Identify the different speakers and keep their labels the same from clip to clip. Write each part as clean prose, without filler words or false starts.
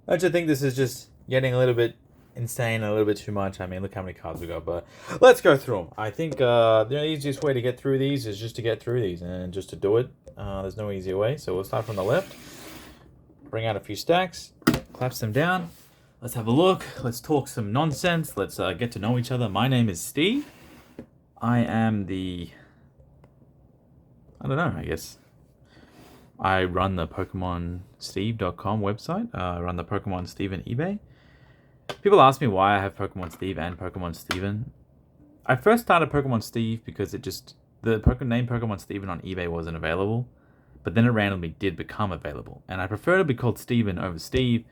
Speaker 1: Don't you think this is just getting a little bit insane, a little bit too much? I mean, look how many cards we got, but let's go through them. I think the easiest way to get through these is just to get through these, and just to do it, there's no easier way. So we'll start from the left, bring out a few stacks, collapse them down. Let's have a look. Let's talk some nonsense. Let's get to know each other. My name is Steve. I am I don't know, I guess. I run the PokemonSteve.com website. I run the Pokemon Steve and eBay. People ask me why I have Pokemon Steve and Pokemon Steven. I first started Pokemon Steve because the name Pokemon Steven on eBay wasn't available, but then it randomly did become available. And I prefer to be called Steven over Steve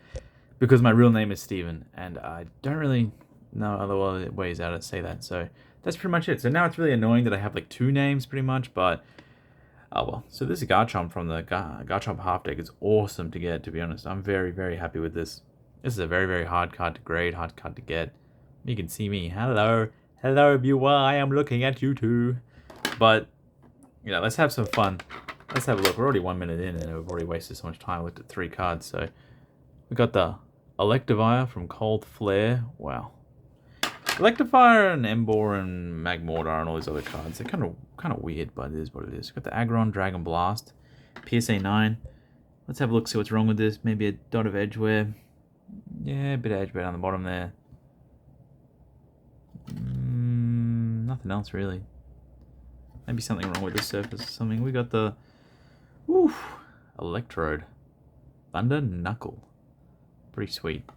Speaker 1: because my real name is Steven, and I don't really know other ways how to say that. So that's pretty much it. So now it's really annoying that I have like two names pretty much, but oh well. So this Garchomp from the Garchomp half deck is awesome to get, to be honest. I'm very, very happy with this. This is a very, very hard card to grade, hard card to get. You can see me. Hello. Hello, viewer. I am looking at you too. But, let's have some fun. Let's have a look. We're already 1 minute in and we've already wasted so much time. I looked at 3 cards. So we got the Electivire from Cold Flare. Wow. Electivire and Emboar and Magmortar and all these other cards. They're kind of weird, but it is what it is. Got the Aggron, Dragon Blast, PSA 9. Let's have a look, see what's wrong with this. Maybe a dot of edge wear. Yeah, a bit of edge wear on the bottom there. Nothing else really. Maybe something wrong with the surface or something. We got the Electrode. Thunder Knuckle. Pretty sweet.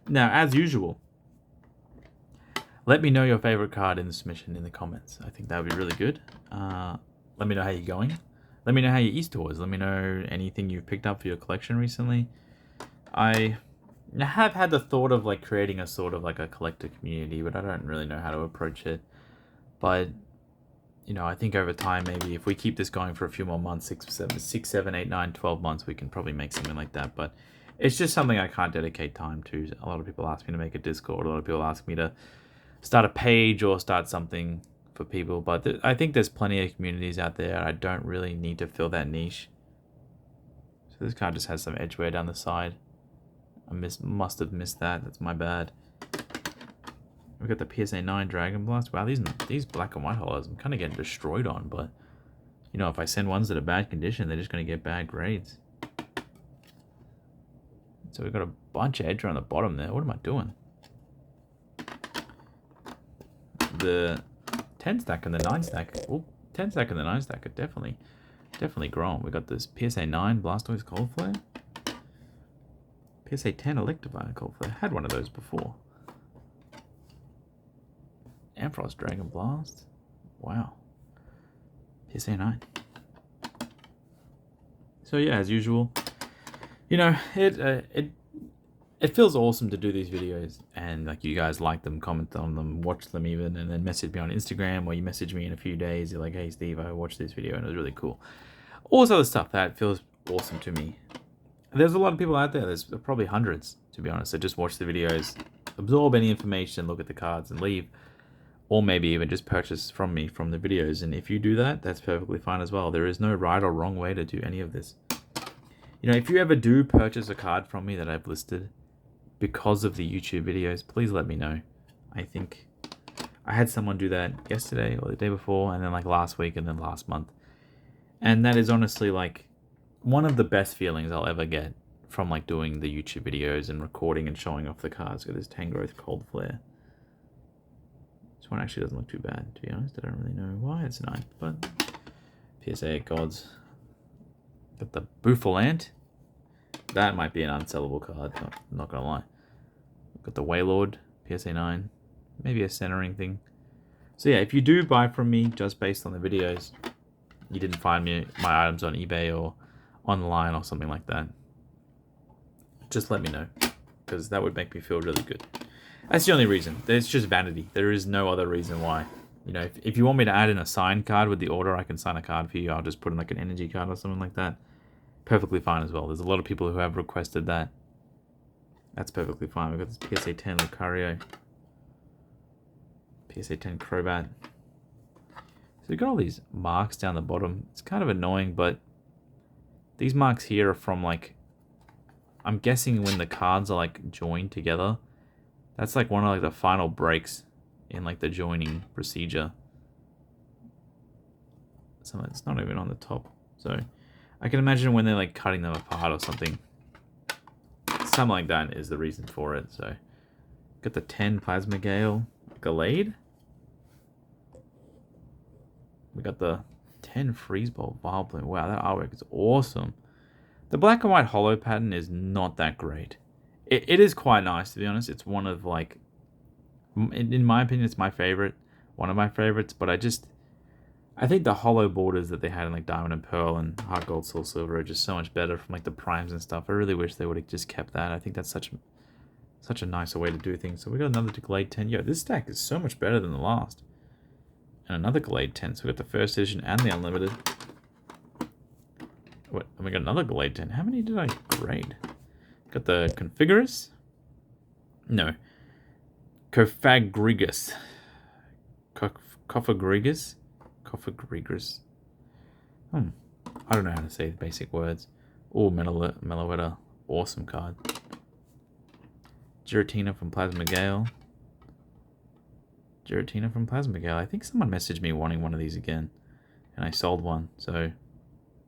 Speaker 1: Now, as usual, let me know your favorite card in the submission in the comments. I think that would be really good. Let me know how you're going. Let me know how your Easter was. Let me know anything you've picked up for your collection recently. I have had the thought of creating a sort of a collector community, but I don't really know how to approach it. But I think over time, maybe if we keep this going for a few more months, 6, 7, 8, 9, 12 months, we can probably make something like that. But it's just something I can't dedicate time to. A lot of people ask me to make a Discord. A lot of people ask me to start a page or start something for people. But I think there's plenty of communities out there. I don't really need to fill that niche. So this card just has some edge wear down the side. I must have missed that. That's my bad. We got the PSA 9 Dragon Blast. Wow, these black and white hollows I'm kind of getting destroyed on, but if I send ones that are bad condition, they're just going to get bad grades. So we've got a bunch of edge on the bottom there. What am I doing? The 10 stack and the 9 stack. Oh, 10 stack and the 9 stack are definitely grown. We got this PSA 9 Blastoise Cold Flare. PSA 10 Electivire Cold Flare. Had one of those before. Ampharos Dragon Blast. Wow. PSA 9. So yeah, as usual, it feels awesome to do these videos, and you guys like them, comment on them, watch them even, and then message me on Instagram, or you message me in a few days. You're like, "Hey Steve, I watched this video and it was really cool." All this other stuff that feels awesome to me. There's a lot of people out there. There's probably hundreds, to be honest, that just watch the videos, absorb any information, look at the cards, and leave. Or maybe even just purchase from me from the videos. And if you do that, that's perfectly fine as well. There is no right or wrong way to do any of this. If you ever do purchase a card from me that I've listed because of the YouTube videos, please let me know. I think I had someone do that yesterday or the day before, and then last week, and then last month. And that is honestly one of the best feelings I'll ever get from doing the YouTube videos and recording and showing off the cards. Got this Tangrowth Cold Flare. This one actually doesn't look too bad, to be honest. I don't really know why it's 9, but PSA Gods. Got the Bouffalant. That might be an unsellable card, not gonna lie. Got the Wailord, PSA 9. Maybe a centering thing. So yeah, if you do buy from me just based on the videos, you didn't find my items on eBay or online or something like that, just let me know, because that would make me feel really good. That's the only reason. It's just vanity. There is no other reason why. If you want me to add in a signed card with the order, I can sign a card for you. I'll just put in an energy card or something like that. Perfectly fine as well. There's a lot of people who have requested that. That's perfectly fine. We've got this PSA 10 Lucario. PSA 10 Crobat. So we've got all these marks down the bottom. It's kind of annoying, but these marks here are from I'm guessing when the cards are like joined together, that's like one of like the final breaks in like the joining procedure. So it's not even on the top. So I can imagine when they're like cutting them apart or something. Something like that is the reason for it. So got the 10 Plasma Gale Gallade. We got the 10 Freeze Bolt Vileplume. Wow, that artwork is awesome. The black and white holo pattern is not that great. It is quite nice, to be honest. It's one of like, in my opinion, it's my favorite. One of my favorites, but I think the hollow borders that they had in like Diamond and Pearl and Heart Gold, Soul Silver are just so much better from like the primes and stuff. I really wish they would have just kept that. I think that's such a nicer way to do things. So we got another Glade 10. Yo, this stack is so much better than the last. And another Glade 10. So we got the first edition and the unlimited. What? And we got another Glade 10. How many did I grade? Got the Configurus. No. Cofagrigus. Cofagrigus? Cofagrigus. I don't know how to say the basic words. Oh, Meloetta. Awesome card. Giratina from Plasma Gale. Giratina from Plasma Gale. I think someone messaged me wanting one of these again. And I sold one. So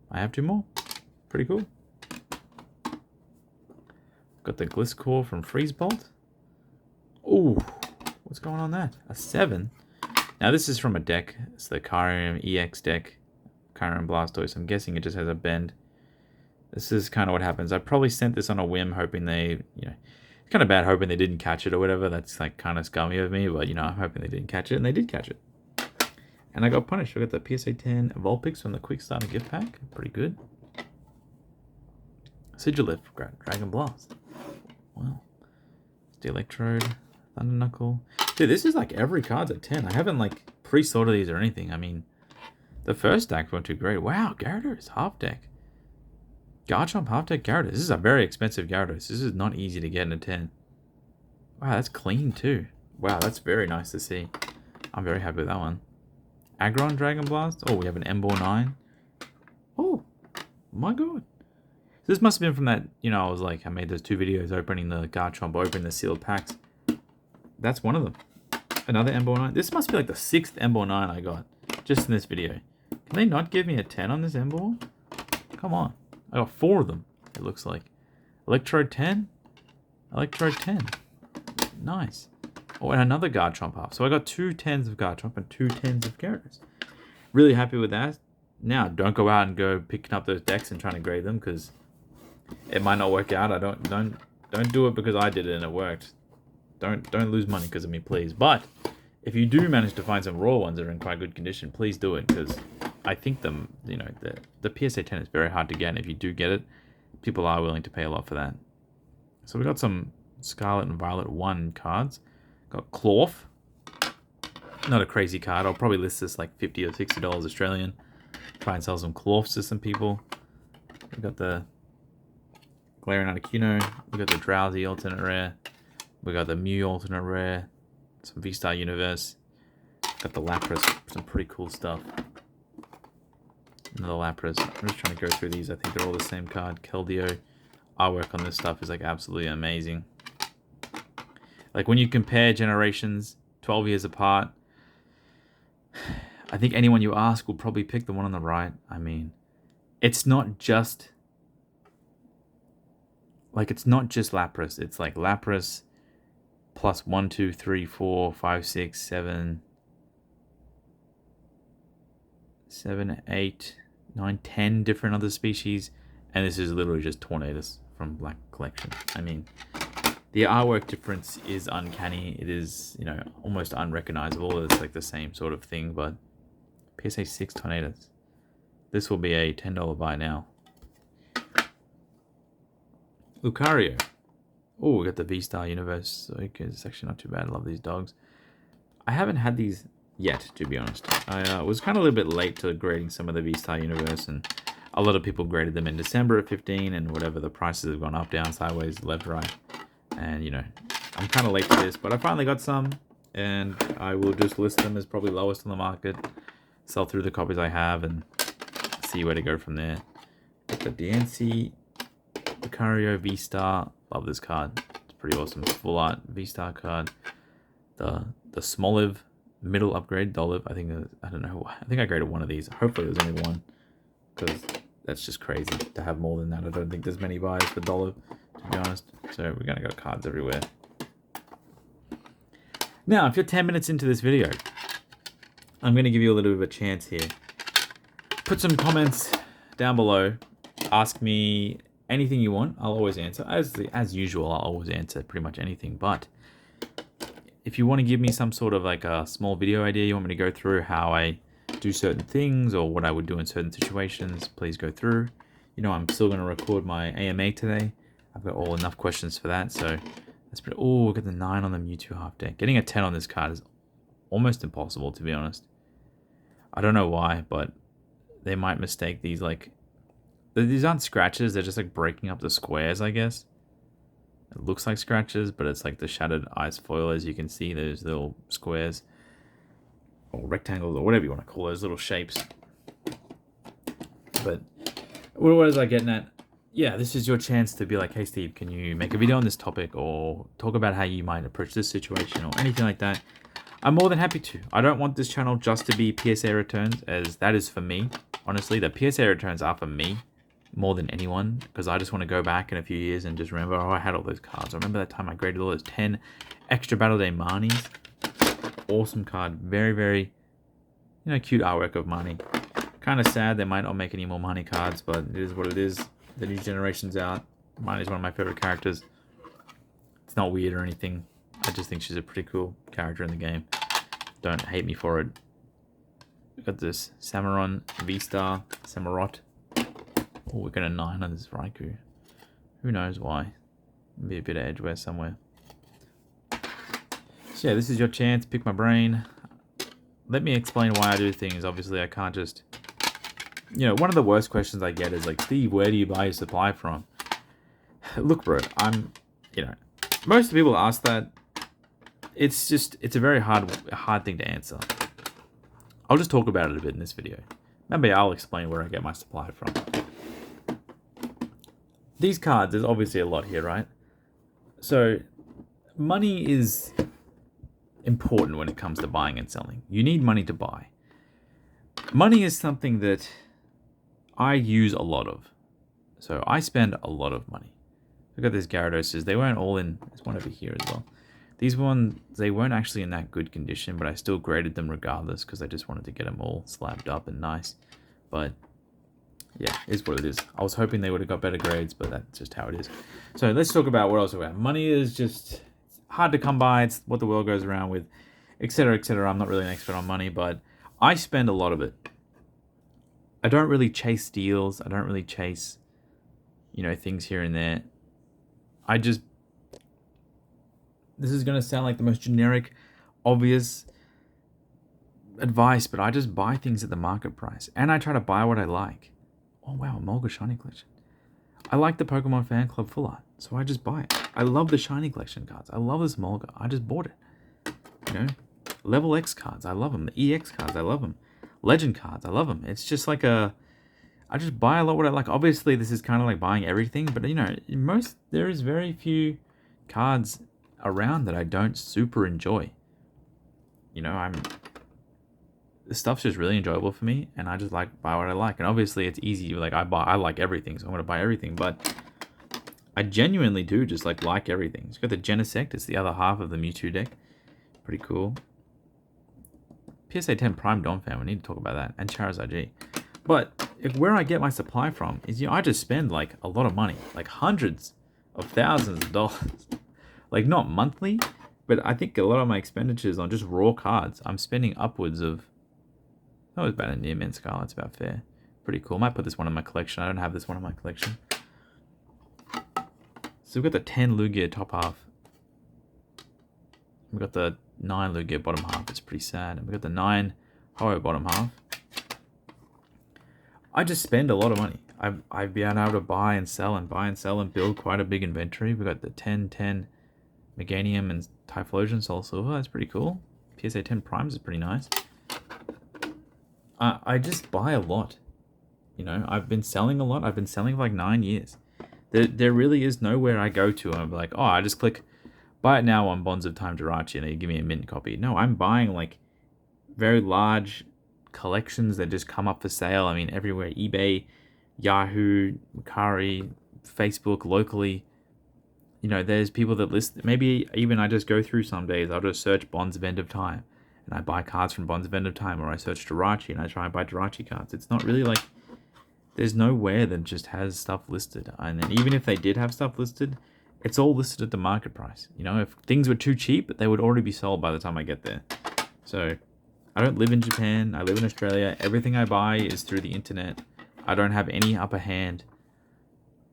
Speaker 1: I have 2 more. Pretty cool. Got the Gliscor from Freeze Bolt. Ooh. What's going on there? A 7. Now this is from a deck. It's the Kyurem EX deck. Kyurem Blastoise. I'm guessing it just has a bend. This is kind of what happens. I probably sent this on a whim hoping they, it's kind of bad hoping they didn't catch it or whatever. That's like kind of scummy of me, but I'm hoping they didn't catch it, and they did catch it. And I got punished. I got the PSA 10 Vulpix from the Quick Starter gift pack. Pretty good. Sigilif, Dragon Blast. Wow. Steel Electrode, Thunder Knuckle. Dude, this is like every card's at 10. I haven't like pre-sorted these or anything. I mean, the first deck weren't too great. Wow, Gyarados, half deck. Garchomp, half deck Gyarados. This is a very expensive Gyarados. This is not easy to get in a 10. Wow, that's clean too. Wow, that's very nice to see. I'm very happy with that one. Aggron Dragon Blast. Oh, we have an Emboar 9. Oh, my god. This must have been from that, I was like, I made those 2 videos opening the Garchomp, opening the sealed packs. That's one of them. Another Emboar 9. This must be like the 6th Emboar 9 I got, just in this video. Can they not give me a 10 on this Emboar? Come on. I got 4 of them, it looks like. Electrode 10? Electrode 10. Nice. Oh, and another Garchomp half. So I got 2 10s of Garchomp and 2 10s of Gyarados. Really happy with that. Now, don't go out and go picking up those decks and trying to grade them, because it might not work out. Don't do it because I did it and it worked. Don't lose money because of me, please. But if you do manage to find some raw ones that are in quite good condition, please do it, because I think the PSA 10 is very hard to get, and if you do get it, people are willing to pay a lot for that. So we got some Scarlet and Violet 1 cards. Got Clorf. Not a crazy card. I'll probably list this like $50 or $60 Australian. Try and sell some Clorfs to some people. We got the Galarian Articuno. We got the Drowsy alternate rare. We got the Mew alternate rare. Some V-Star Universe. Got the Lapras. Some pretty cool stuff. Another Lapras. I'm just trying to go through these. I think they're all the same card. Keldeo. Artwork on this stuff is like absolutely amazing. Like when you compare generations 12 years apart, I think anyone you ask will probably pick the one on the right. I mean, it's not just Lapras. It's like Lapras plus 1, 2, 3, 4, 5, 6, 7, 8, 9, 10 different other species. And this is literally just Tornadus from Black Collection. I mean, the artwork difference is uncanny. It is, almost unrecognizable. It's like the same sort of thing, but PSA 6 Tornadus. This will be a $10 buy now. Lucario. Oh, we got the V-Star Universe. So it's actually not too bad. I love these dogs. I haven't had these yet, to be honest. I was kind of a little bit late to grading some of the V-Star Universe, and a lot of people graded them in December at 15, and whatever, the prices have gone up, down, sideways, left, right. And, I'm kind of late to this, but I finally got some, and I will just list them as probably lowest on the market, sell through the copies I have, and see where to go from there. Got the DNC Lucario V-Star. Love this card. It's pretty awesome. Full art V-Star card. The Smoliv middle upgrade Dolive. I think I don't know. I think I graded one of these. Hopefully there's only one, because that's just crazy to have more than that. I don't think there's many buys for Dolive, to be honest. So we're gonna go cards everywhere. Now, if you're 10 minutes into this video, I'm gonna give you a little bit of a chance here. Put some comments down below. Ask me anything you want. I'll always answer. As usual, I'll always answer pretty much anything. But if you want to give me some sort of like a small video idea, you want me to go through how I do certain things or what I would do in certain situations, please go through. You know, I'm still going to record my AMA today. I've got enough questions for that. So that's pretty... Oh, we got the 9 on the Mewtwo half deck. Getting a 10 on this card is almost impossible, to be honest. I don't know why, but they might mistake these like... These aren't scratches, they're just like breaking up the squares, I guess. It looks like scratches, but it's like the shattered ice foil, as you can see, those little squares. Or rectangles, or whatever you want to call those little shapes. But what was I getting at? Yeah, this is your chance to be like, hey Steve, can you make a video on this topic, or talk about how you might approach this situation, or anything like that. I'm more than happy to. I don't want this channel just to be PSA returns, as that is for me. Honestly, the PSA returns are for me more than anyone, because I just want to go back in a few years and just remember, oh, I had all those cards. I remember that time I graded all those 10 extra Battle Day Marnies. Awesome card. Very, very, you know, cute artwork of Marnie. Kind of sad they might not make any more Marnie cards, but it is what it is. The new generation's out. Marnie's one of my favorite characters. It's not weird or anything. I just think she's a pretty cool character in the game. Don't hate me for it. We got this Samurott V-Star, Samurott. Oh, we got a 9 on this Raikou. Who knows why? Maybe a bit of Edgeware somewhere. So yeah, this is your chance. Pick my brain. Let me explain why I do things. Obviously, I can't just... You know, one of the worst questions I get is like, Steve, where do you buy your supply from? Look, bro, you know, most people ask that. It's a very hard thing to answer. I'll just talk about it a bit in this video. Maybe I'll explain where I get my supply from. These cards, there's obviously a lot here, right? So, money is important when it comes to buying and selling. You need money to buy. Money is something that I use a lot of. So, I spend a lot of money. Look at these Gyarados. They weren't all in... There's one over here as well. These ones, they weren't actually in that good condition, but I still graded them regardless because I just wanted to get them all slabbed up and nice. But... yeah, is what it is. I was hoping they would have got better grades, but that's just how it is. So let's talk about what else we have. Money is just hard to come by. It's what the world goes around with, etc., etc. I'm not really an expert on money, but I spend a lot of it. I don't really chase deals. I don't really chase, you know, things here and there. I just... This is going to sound like the most generic, obvious advice, but I just buy things at the market price. And I try to buy what I like. Oh wow, a Mulga Shiny Collection. I like the Pokemon Fan Club Full Art, so I just buy it. I love the Shiny Collection cards. I love this Mulga. I just bought it. You know? Level X cards, I love them. The EX cards, I love them. Legend cards, I love them. It's just like a... I just buy a lot what I like. Obviously, this is kind of like buying everything, but you know, there is very few cards around that I don't super enjoy. You know, this stuff's just really enjoyable for me, and I just buy what I like. And obviously, it's easy. Like I like everything, so I'm gonna buy everything. But I genuinely do just like everything. It's got the Genesect. It's the other half of the Mewtwo deck. Pretty cool. PSA 10 Prime Donphan. We need to talk about that. And Charizard G. But where I get my supply from is, you know, I just spend like a lot of money, like hundreds of thousands of dollars. Like not monthly, but I think a lot of my expenditures on just raw cards, I'm spending upwards of... That was about a near mint Scarlet. It's about fair. Pretty cool. Might put this one in my collection. I don't have this one in my collection. So we've got the 10 Lugia top half. We've got the 9 Lugia bottom half. It's pretty sad. And we've got the 9 Ho bottom half. I just spend a lot of money. I've been able to buy and sell and build quite a big inventory. We've got the 10 Meganium and Typhlosion Soul Silver. That's pretty cool. PSA 10 Primes is pretty nice. I just buy a lot. You know, I've been selling a lot. I've been selling for like 9 years. There really is nowhere I go to and I'm like, oh, I just click buy it now on Bonds of Time Jirachi and they give me a mint copy. No, I'm buying like very large collections that just come up for sale. I mean, everywhere. eBay, Yahoo, Mercari, Facebook, locally. You know, there's people that list. Maybe even I just go through some days. I'll just search Bonds of End of Time. And I buy cards from Bonds of End of Time. Or I search Jirachi and I try and buy Jirachi cards. It's not really like... There's nowhere that just has stuff listed. And then even if they did have stuff listed, it's all listed at the market price. You know, if things were too cheap, they would already be sold by the time I get there. So... I don't live in Japan. I live in Australia. Everything I buy is through the internet. I don't have any upper hand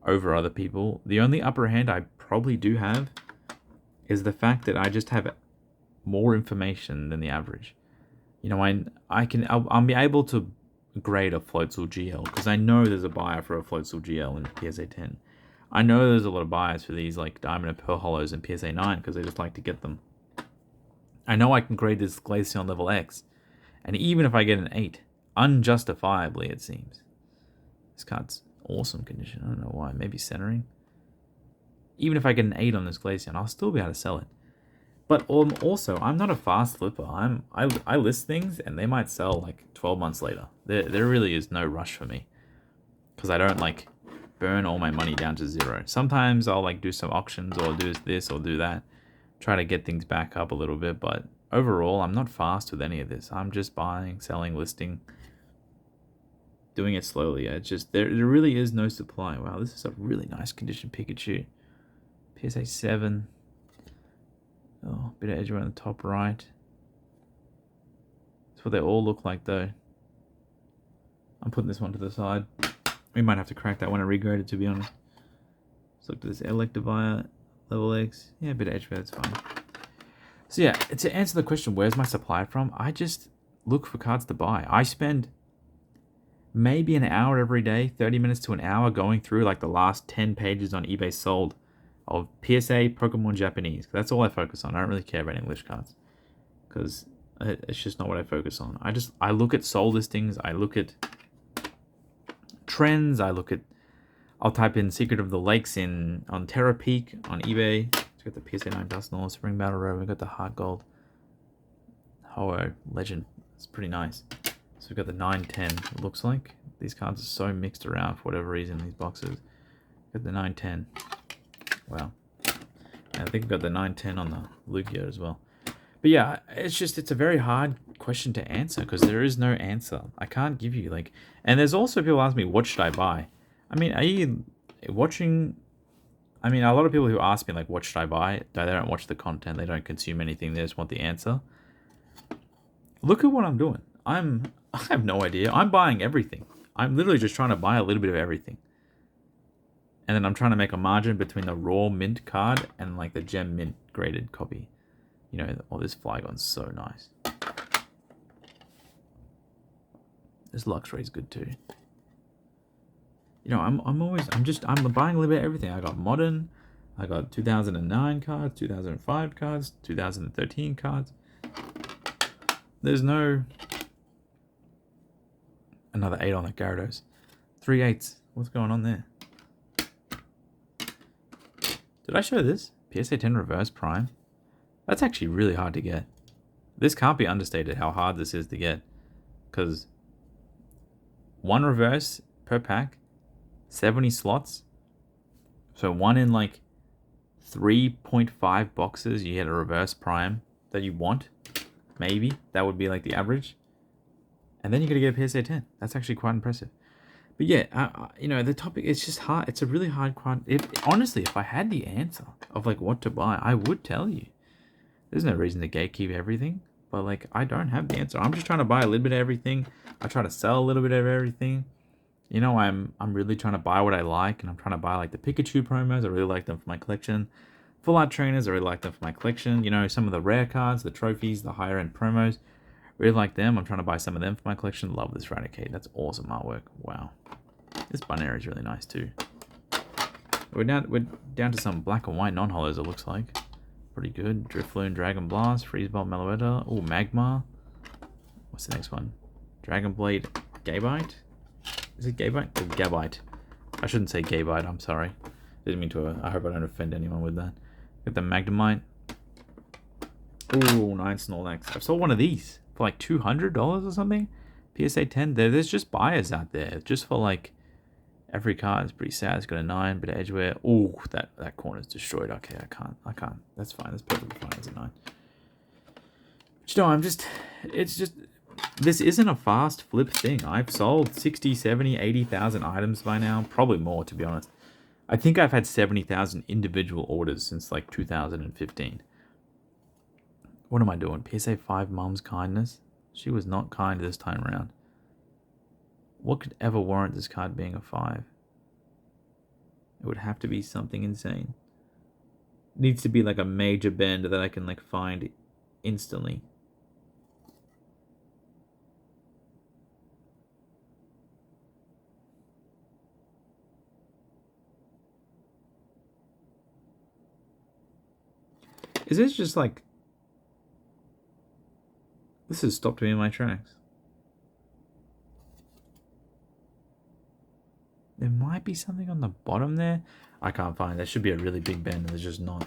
Speaker 1: over other people. The only upper hand I probably do have is the fact that I just have more information than the average. You know, I'll be able to grade a Floatzel GL because I know there's a buyer for a Floatzel GL in PSA 10. I know there's a lot of buyers for these like Diamond and Pearl Hollows in PSA 9 because they just like to get them. I know I can grade this Glaceon level X. And even if I get an 8, unjustifiably it seems. This card's awesome condition. I don't know why. Maybe centering. Even if I get an 8 on this Glaceon, I'll still be able to sell it. But also, I'm not a fast flipper. I list things and they might sell like 12 months later. There really is no rush for me. Because I don't like burn all my money down to 0. Sometimes I'll like do some auctions or do this or do that. Try to get things back up a little bit, but overall, I'm not fast with any of this. I'm just buying, selling, listing, doing it slowly. It's just, there really is no supply. Wow, this is a really nice condition Pikachu. PSA 7. Oh, bit of edge around the top right. That's what they all look like, though. I'm putting this one to the side. We might have to crack that one and regrade it, to be honest. Let's look at this Electivire, level X. Yeah, a bit of edge there, it's fine. So yeah, to answer the question, where's my supply from? I just look for cards to buy. I spend maybe an hour every day, 30 minutes to an hour, going through like the last 10 pages on eBay sold of PSA, Pokemon Japanese. That's all I focus on. I don't really care about English cards because it's just not what I focus on. I look at sold listings. I look at trends. I'll type in Secret of the Lakes on Terra Peak on eBay. Got the PSA 9 Dusknoir, Spring Battle Road, we've got the Heart Gold, Ho-Oh, Legend, it's pretty nice. So we've got the 910, it looks like. These cards are so mixed around for whatever reason, these boxes. Got the 910, wow. And I think we've got the 910 on the Lugia as well. But yeah, it's a very hard question to answer because there is no answer. I can't give you like, and there's also people ask me, what should I buy? I mean, are you watching... I mean, a lot of people who ask me, like, what should I buy? They don't watch the content. They don't consume anything. They just want the answer. Look at what I'm doing. I have no idea. I'm buying everything. I'm literally just trying to buy a little bit of everything. And then I'm trying to make a margin between the raw mint card and, like, the gem mint graded copy. You know, oh, this Flygon's so nice. This Luxray's good, too. You know, I'm buying a little bit of everything. I got modern, I got 2009 cards, 2005 cards, 2013 cards. There's no... Another 8 on the Gyarados. 3 8s. What's going on there? Did I show this? PSA 10 Reverse Prime? That's actually really hard to get. This can't be understated how hard this is to get. Because 1 reverse per pack, 70 slots. So 1 in like 3.5 boxes, you get a Reverse Prime that you want. Maybe. That would be like the average. And then you're going to get a PSA 10. That's actually quite impressive. But yeah, you know, the topic, it's just hard. It's a really hard question. Honestly, if I had the answer of like what to buy, I would tell you. There's no reason to gatekeep everything. But like, I don't have the answer. I'm just trying to buy a little bit of everything. I try to sell a little bit of everything. You know, I'm really trying to buy what I like. And I'm trying to buy like the Pikachu promos. I really like them for my collection. Full Art Trainers, I really like them for my collection. You know, some of the rare cards, the trophies, the higher end promos. Really like them. I'm trying to buy some of them for my collection. Love this Raticate. That's awesome artwork. Wow. This Bunera is really nice too. We're down to some black and white non-hollows, it looks like. Pretty good. Drifloon, Dragon Blast, Freezebolt, Meloetta. Oh, Magmar. What's the next one? Dragon Blade, Gabite? Is it Gabite? Oh, Gabite. I shouldn't say Gabite, I'm sorry. Didn't mean to. I hope I don't offend anyone with that. Got the Magnemite. Ooh, 9 Snorlax. I've sold one of these for like $200 or something. PSA 10. There's just buyers out there just for like every card. It's pretty sad. It's got a 9, bit of edgeware. Ooh, that corner's destroyed. Okay, I can't. That's fine. That's perfectly fine as a 9. But you know, it's just, this isn't a fast flip thing. I've sold 60, 70, 80,000 items by now. Probably more, to be honest. I think I've had 70,000 individual orders since like 2015. What am I doing? PSA 5 Mom's Kindness? She was not kind this time around. What could ever warrant this card being a 5? It would have to be something insane. It needs to be like a major bend that I can like find instantly. Is this just like... This has stopped me in my tracks. There might be something on the bottom there. I can't find it. There should be a really big bend and there's just not.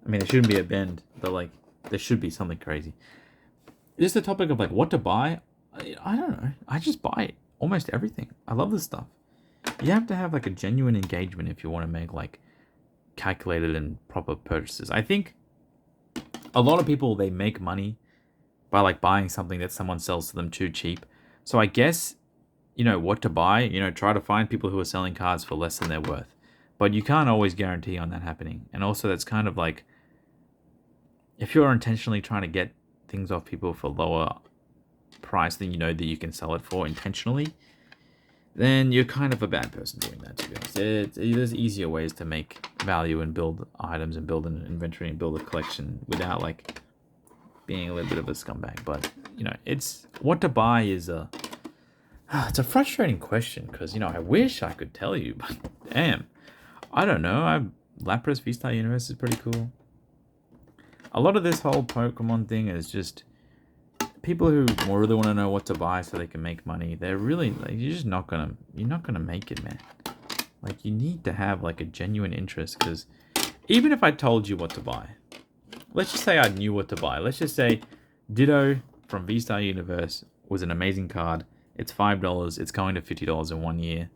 Speaker 1: I mean, there shouldn't be a bend, but like, there should be something crazy. Just the topic of like what to buy. I don't know. I just buy almost everything. I love this stuff. You have to have like a genuine engagement if you want to make like calculated and proper purchases. I think a lot of people, they make money by like buying something that someone sells to them too cheap. So I guess, you know, what to buy, you know, try to find people who are selling cards for less than they're worth. But you can't always guarantee on that happening. And also that's kind of like, if you're intentionally trying to get things off people for lower price than you know that you can sell it for intentionally, then you're kind of a bad person doing that, to be honest. There's easier ways to make value and build items and build an inventory and build a collection without like being a little bit of a scumbag. But, you know, it's what to buy is it's a frustrating question because, you know, I wish I could tell you, but damn, I don't know. Lapras V-Star Universe is pretty cool. A lot of this whole Pokemon thing is just people who really want to know what to buy so they can make money. They're really like, you're not gonna make it, man. Like, you need to have like a genuine interest, because even if I told you what to buy, let's just say I knew what to buy. Let's just say Ditto from V-Star Universe was an amazing card. It's $5. It's going to $50 in 1 year.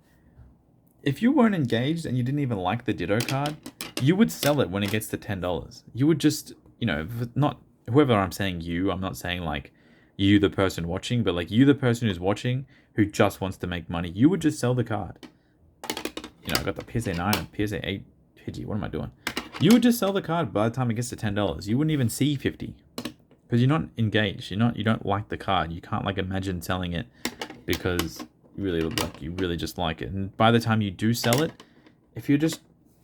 Speaker 1: If you weren't engaged and you didn't even like the Ditto card, you would sell it when it gets to $10. You would just, you know, not whoever I'm saying you, I'm not saying like you, the person watching, but like you, the person who's watching, who just wants to make money, you would just sell the card. You know, I got the PSA 9 and PSA 8 Pidgey. What am I doing? You would just sell the card by the time it gets to $10. You wouldn't even see 50 because you're not engaged. You don't like the card. You can't like imagine selling it because you really just like it. And by the time you do sell it, if you're just,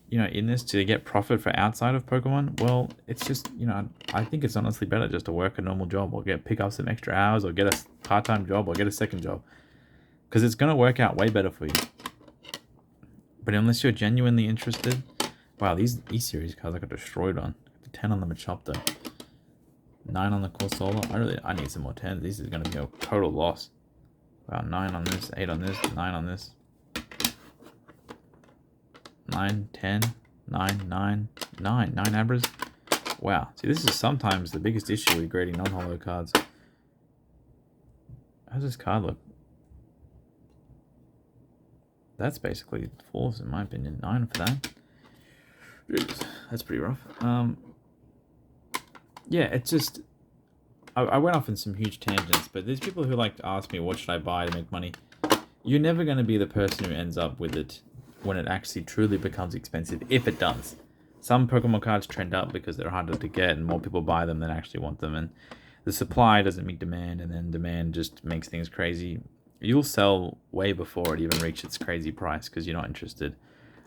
Speaker 1: you know, in this to get profit for outside of Pokemon, well, it's just, you know, I think it's honestly better just to work a normal job or pick up some extra hours or get a part-time job or get a second job, because it's going to work out way better for you. But unless you're genuinely interested, wow, these E-Series cards I got destroyed on. 10 on the Machopta, 9 on the Corsola. I need some more 10s. This is going to be a total loss. Wow, 9 on this, 8 on this, 9 on this. 9, 10, 9, 9, 9. 9 Abras. Wow. See, this is sometimes the biggest issue with grading non-holo cards. How's this card look? That's basically false in my opinion. 9 for that. Jeez, that's pretty rough. Yeah, it's just... I went off in some huge tangents, but there's people who like to ask me, what should I buy to make money? You're never going to be the person who ends up with it when it actually truly becomes expensive, if it does. Some Pokemon cards trend up because they're harder to get and more people buy them than actually want them, and the supply doesn't meet demand, and then demand just makes things crazy. You'll sell way before it even reaches its crazy price because you're not interested.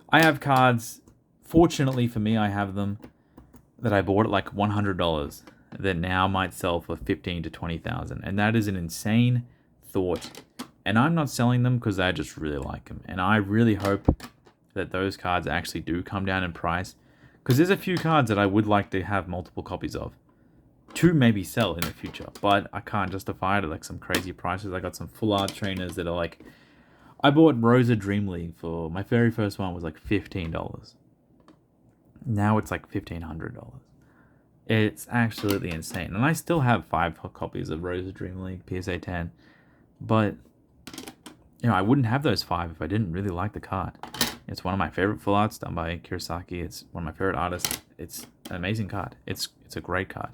Speaker 1: I have cards, fortunately for me, I have them, that I bought at like $100 that now might sell for $15,000 to $20,000, and that is an insane thought. And I'm not selling them because I just really like them. And I really hope that those cards actually do come down in price, because there's a few cards that I would like to have multiple copies of to maybe sell in the future. But I can't justify it at like some crazy prices. I got some full art trainers that are like I bought Rosa Dream League for my very first one was like $15. Now it's like $1,500. It's absolutely insane, and I still have 5 copies of Rosa Dream League PSA 10, but I wouldn't have those 5 if I didn't really like the card. It's one of my favorite full arts done by Kurosaki. It's one of my favorite artists. It's an amazing card. It's a great card.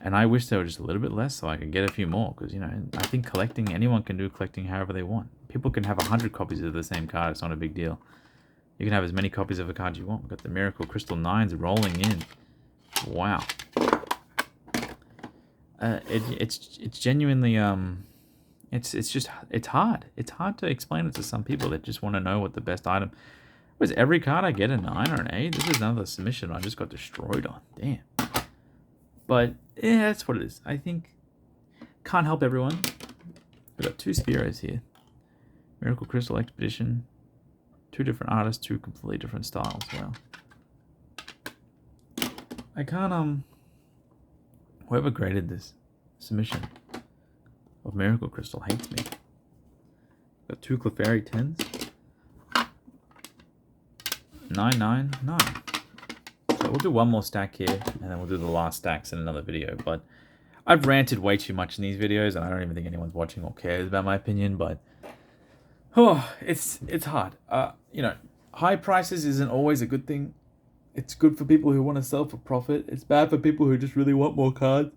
Speaker 1: And I wish they were just a little bit less so I could get a few more. Because, I think anyone can do collecting however they want. People can have 100 copies of the same card. It's not a big deal. You can have as many copies of a card you want. We've got the Miracle Crystal 9s rolling in. Wow. It's genuinely, it's hard. It's hard to explain it to some people that just want to know what the best item. Was every card I get a 9 or an 8? This is another submission I just got destroyed on. Damn. But, yeah, that's what it is. I think, can't help everyone. We've got 2 Spheros here. Miracle Crystal Expedition. 2 different artists, 2 completely different styles. Wow. I can't, whoever graded this submission of Miracle Crystal hates me. Got 2 Clefairy 10s. 999. So we'll do one more stack here, and then we'll do the last stacks in another video. But I've ranted way too much in these videos, and I don't even think anyone's watching or cares about my opinion. But it's hard. High prices isn't always a good thing. It's good for people who want to sell for profit. It's bad for people who just really want more cards.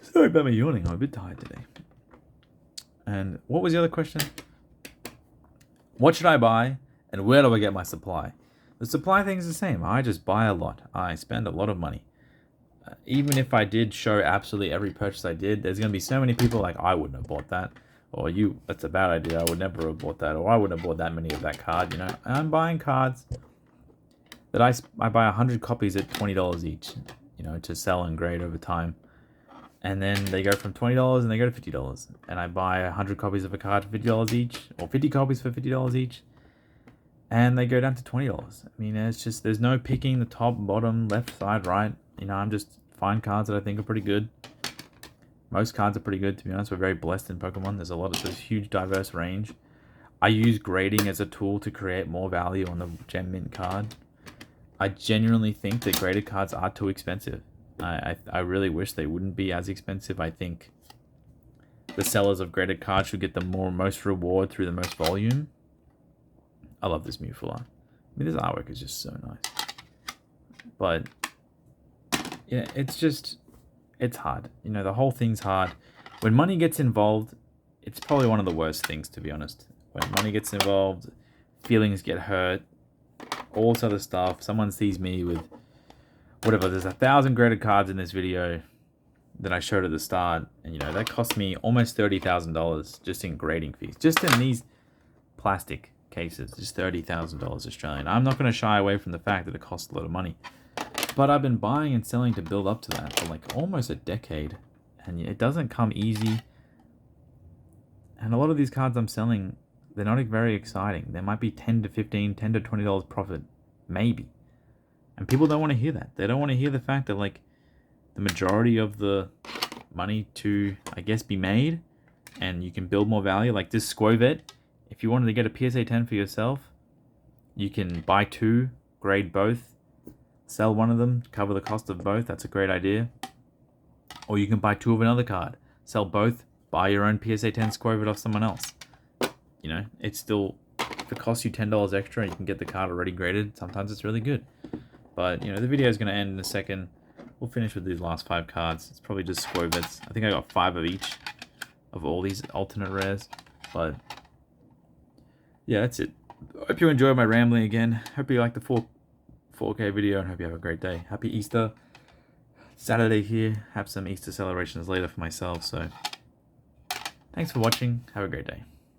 Speaker 1: Sorry about me yawning. I'm a bit tired today. And what was the other question? What should I buy? And where do I get my supply? The supply thing is the same. I just buy a lot. I spend a lot of money. Even if I did show absolutely every purchase I did, there's going to be so many people like, I wouldn't have bought that. Or that's a bad idea. I would never have bought that. Or I wouldn't have bought that many of that card. I'm buying cards that I buy 100 copies at $20 each, to sell and grade over time. And then they go from $20 and they go to $50. And I buy 100 copies of a card for $50 each, or 50 copies for $50 each. And they go down to $20. I mean, it's just, there's no picking the top, bottom, left, side, right. I'm just find cards that I think are pretty good. Most cards are pretty good, to be honest. We're very blessed in Pokemon. There's huge diverse range. I use grading as a tool to create more value on the Gem Mint card. I genuinely think that graded cards are too expensive. I really wish they wouldn't be as expensive. I think the sellers of graded cards should get the most reward through the most volume. I love this Mew full art. I mean, this artwork is just so nice. But, yeah, it's hard. The whole thing's hard. When money gets involved, it's probably one of the worst things, to be honest. When money gets involved, feelings get hurt, all this other stuff. Someone sees me with, whatever, there's 1,000 graded cards in this video that I showed at the start. And, that cost me almost $30,000 just in grading fees. Just in these plastic cases, just $30,000 Australian. I'm not going to shy away from the fact that it costs a lot of money. But I've been buying and selling to build up to that for like almost a decade. And it doesn't come easy. And a lot of these cards I'm selling, they're not very exciting. There might be 10 to 15, $10 to $20 profit, maybe. And people don't want to hear that. They don't want to hear the fact that like the majority of the money to, I guess, be made and you can build more value. Like this Squovet, if you wanted to get a PSA 10 for yourself, you can buy 2, grade both, sell one of them, cover the cost of both. That's a great idea. Or you can buy 2 of another card, sell both, buy your own PSA 10 Squovet off someone else. It's still, if it costs you $10 extra, you can get the card already graded. Sometimes it's really good. But, the video is going to end in a second. We'll finish with these last 5 cards. It's probably just Squovets. I think I got 5 of each of all these alternate rares. But, yeah, that's it. Hope you enjoyed my rambling again. Hope you liked the 4K video and hope you have a great day. Happy Easter. Saturday here. Have some Easter celebrations later for myself. So, thanks for watching. Have a great day.